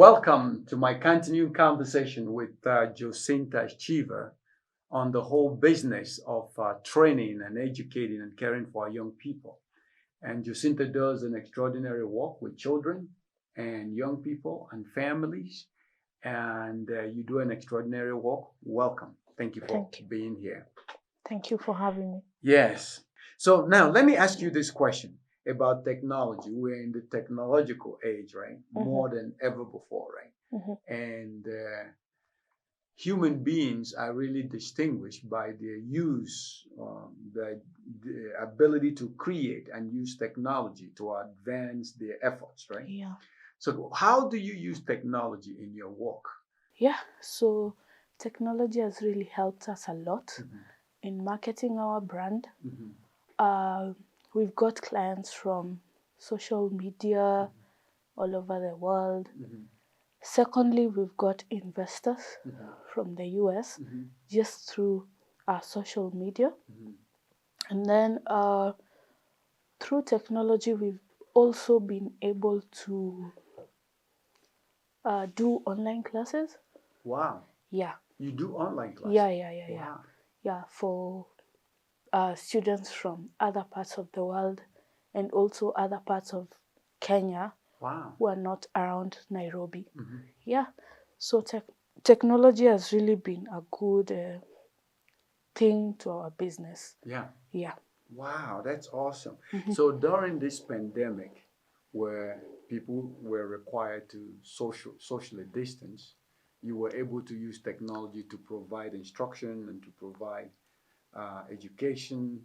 Welcome to my continuing conversation with Jocinta Kyeva on the whole business of training and educating and caring for our young people. And Jocinta does an extraordinary work with children and young people and families. And you do an extraordinary work. Welcome. Thank you for Thank you. being here. Thank you for having me. Yes. So now let me ask you this question about technology. We're in the technological age, right? More than ever before, right? And human beings are really distinguished by their use, the ability to create and use technology to advance their efforts, right? Yeah. So, how do you use technology in your work? Yeah. So technology has really helped us a lot in marketing our brand. We've got clients from social media all over the world. Secondly, we've got investors from the US just through our social media. And then through technology, we've also been able to do online classes. Wow. Yeah. You do online classes? Yeah. Wow. Yeah, for students from other parts of the world and also other parts of Kenya. Wow. Who are not around Nairobi. Yeah. So technology has really been a good thing to our business. Yeah. Yeah. Wow, that's awesome. So during this pandemic, where people were required to socially distance, you were able to use technology to provide instruction and to provide education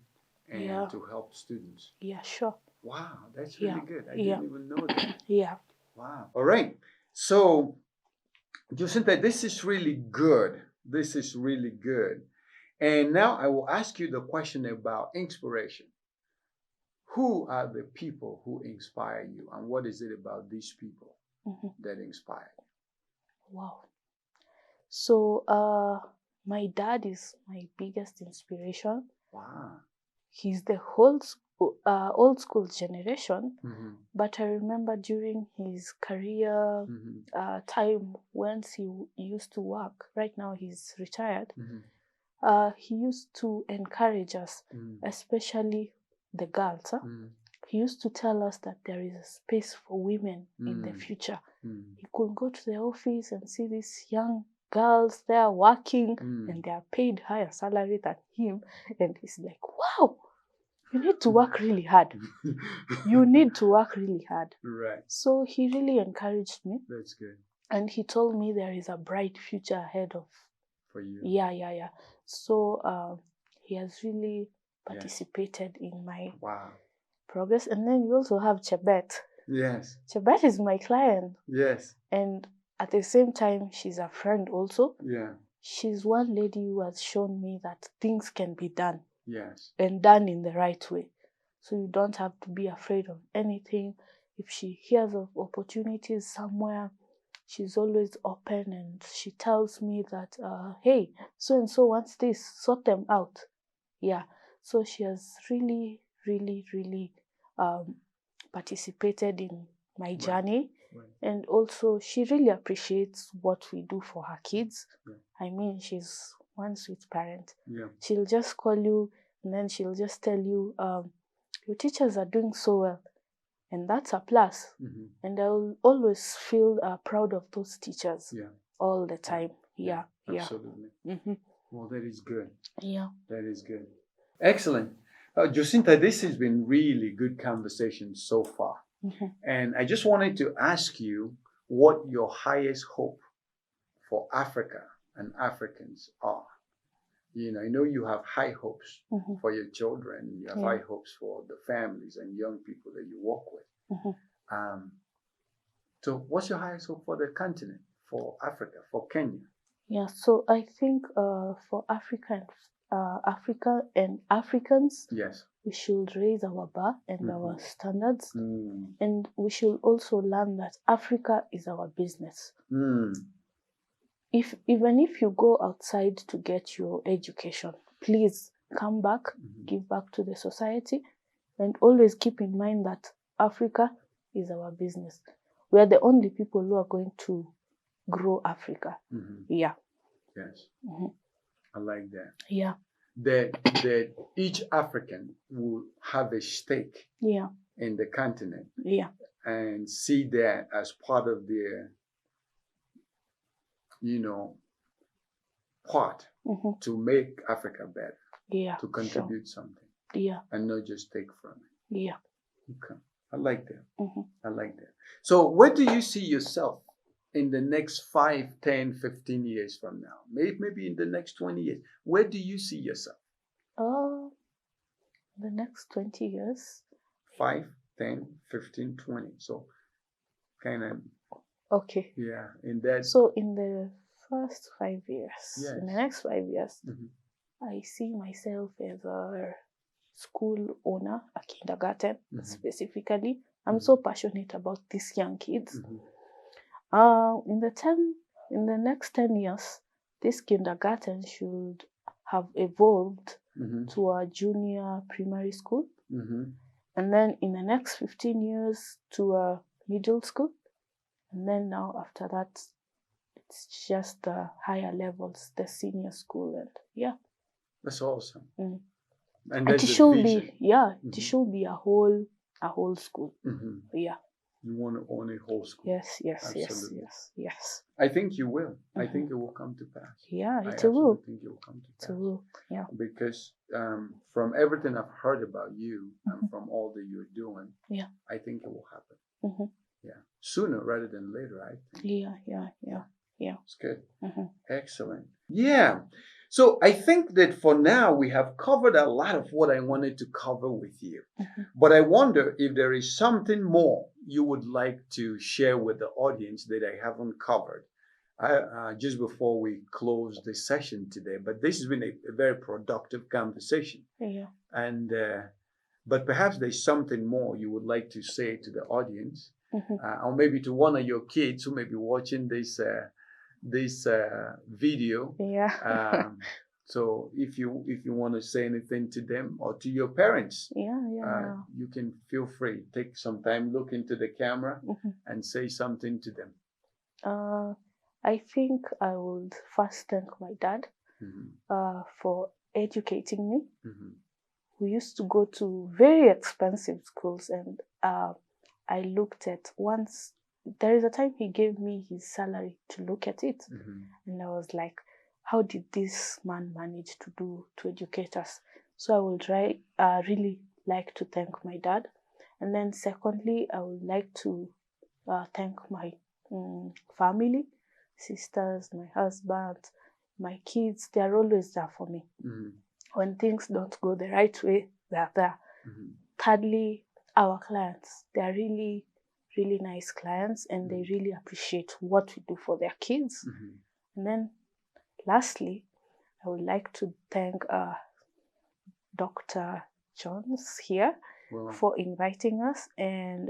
and to help students. Yeah, sure. Wow, that's really good. I Yeah. didn't even know that. Yeah. Wow. All right. So, Jacinta, this is really good. This is really good. And now I will ask you the question about inspiration. Who are the people who inspire you, and what is it about these people that inspire you? Wow. So my dad is my biggest inspiration. Wow. He's the old school generation, but I remember during his career time when he used to work. Right now he's retired. He used to encourage us, especially the girls. He used to tell us that there is a space for women in the future. He could go to the office and see these young girls there working and they are paid higher salary than him. And he's like, wow, you need to work really hard. You need to work really hard. Right. So he really encouraged me. That's good. And he told me there is a bright future ahead of for you. Yeah. So he has really participated in my progress. And then we also have Chebet. Yes. Chebet is my client. Yes. And at the same time, she's a friend also. Yeah. She's one lady who has shown me that things can be done. Yes. And done in the right way. So you don't have to be afraid of anything. If she hears of opportunities somewhere, she's always open and she tells me that, hey, so-and-so wants this, sort them out. Yeah. So she has really participated in my journey. Right. And also she really appreciates what we do for her kids. I mean, she's one sweet parent. She'll just call you and then she'll just tell you, your teachers are doing so well. And that's a plus. And I'll always feel proud of those teachers all the time. Yeah. Absolutely. Well, that is good. Yeah. That is good. Excellent. Jocinta, this has been really good conversation so far. And I just wanted to ask you what your highest hope for Africa and Africans are. You know, I know you have high hopes for your children. You have high hopes for the families and young people that you work with. So what's your highest hope for the continent, for Africa, for Kenya? Yeah, so I think for Africa and Africans, we should raise our bar and our standards. And we should also learn that Africa is our business. Even if you go outside to get your education, please come back, give back to the society, and always keep in mind that Africa is our business. we are the only people who are going to grow Africa. Yeah. Yes. Mhm. I like that. Yeah. That each African will have a stake Yeah. in the continent Yeah. and see that as part of their, part to make Africa better, Yeah. to contribute something, Yeah. and not just take from it. Yeah. Okay. I like that. Mm-hmm. I like that. So where do you see yourself in the next 5, 10, 15 years from now? Maybe in the next 20 years. Where do you see yourself? The next 20 years. 5, 10, 15, 20. So kind of, Okay. yeah, in that. So in the first 5 years, Yes. in the next 5 years, Mhm. I see myself as a school owner, a kindergarten specifically. I'm so passionate about these young kids. In the next 10 years, this kindergarten should have evolved to a junior primary school. And then in the next 15 years to a middle school. And then now after that, it's just the higher levels, the senior school. And yeah. That's awesome. Mm. And that's it the should vision. be, it should be a whole school. Yeah. You want to own a whole school. Yes. Absolutely. Yes. I think you will. I think it will come to pass. Yeah, I it will. absolutely think it will come to pass. It will. Yeah. Because from everything I've heard about you and from all that you're doing, yeah, I think it will happen. Yeah, sooner rather than later. I think. Yeah. It's good. Excellent. Yeah. So I think that for now we have covered a lot of what I wanted to cover with you. But I wonder if there is something more you would like to share with the audience that I haven't covered just before we close the session today. But this has been a very productive conversation. Yeah. And but perhaps there's something more you would like to say to the audience, or maybe to one of your kids who may be watching this video. Yeah. So if you want to say anything to them or to your parents, you can feel free. Take some time, look into the camera, and say something to them. I think I would first thank my dad for educating me. We used to go to very expensive schools, and I looked at once. There is a time he gave me his salary to look at it, and I was like, how did this man manage to educate us? So I would really like to thank my dad. And then secondly, I would like to thank my family, sisters, my husband, my kids. They are always there for me. When things don't go the right way, they're there. Thirdly, our clients. They are really, really nice clients, and they really appreciate what we do for their kids. And then lastly, I would like to thank Dr. Jones here for inviting us and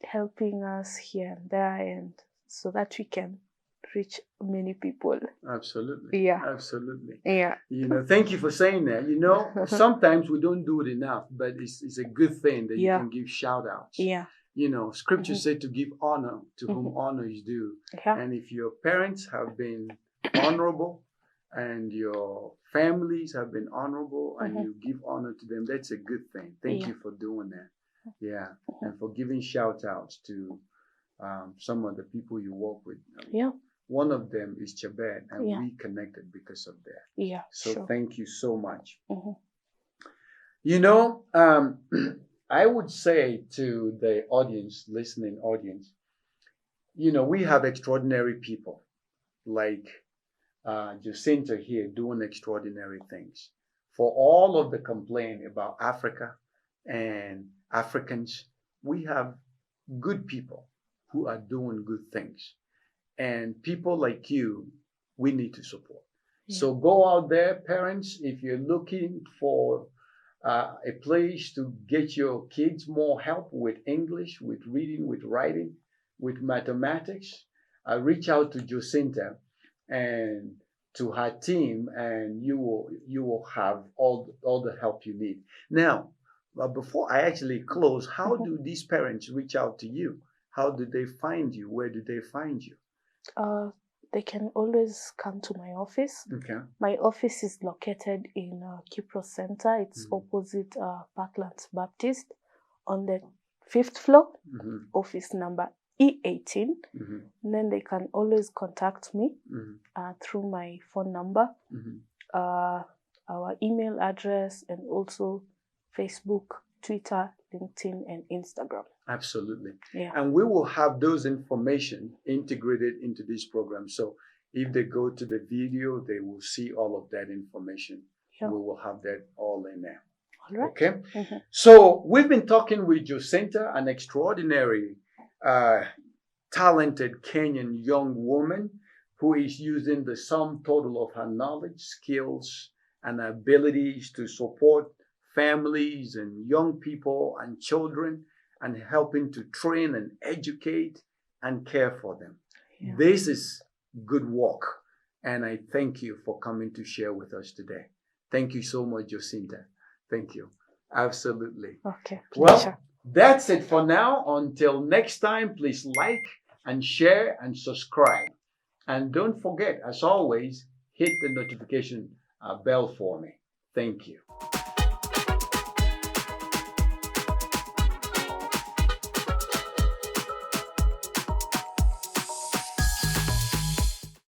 helping us here and there, and so that we can reach many people. Absolutely. Yeah. Absolutely. Yeah. Thank you for saying that. Sometimes we don't do it enough, but it's a good thing that you can give shout outs. Yeah. Scripture said to give honor to whom honor is due. Yeah. And if your parents have been honorable and your families have been honorable and you give honor to them, that's a good thing. Thank you for doing that. Yeah. And for giving shout outs to some of the people you work with. Yeah. One of them is Chabad, and we connected because of that. Yeah. So thank you so much. I would say to the listening audience, we have extraordinary people like Jocinta here doing extraordinary things. For all of the complaint about Africa and Africans, we have good people who are doing good things. And people like you, we need to support. Yeah. So go out there, parents, if you're looking for a place to get your kids more help with English, with reading, with writing, with mathematics, reach out to Jocinta and to her team, and you will have all the help you need. Now, before I actually close, how do these parents reach out to you? How do they find you? Where do they find you? They can always come to my office. Okay. My office is located in Kipro Center. It's Mhm. opposite Parklands Baptist on the 5th floor, Mhm. office number E18. Mhm. And then they can always contact me Mhm. through my phone number, Mhm. our email address, and also Facebook, Twitter, LinkedIn, and Instagram. Absolutely. Yeah. And we will have those information integrated into this program. So if they go to the video, they will see all of that information. Yeah. We will have that all in there. All right. Okay. Mhm. So we've been talking with Jocinta, an extraordinary, talented Kenyan young woman who is using the sum total of her knowledge, skills, and abilities to support families and young people and children and helping to train and educate and care for them. Yeah. This is good work. And I thank you for coming to share with us today. Thank you so much, Jocinta. Thank you. Absolutely. Okay. Well, Pleasure. that's it for now. Until next time, please like and share and subscribe. And don't forget, as always, hit the notification bell for me. Thank you.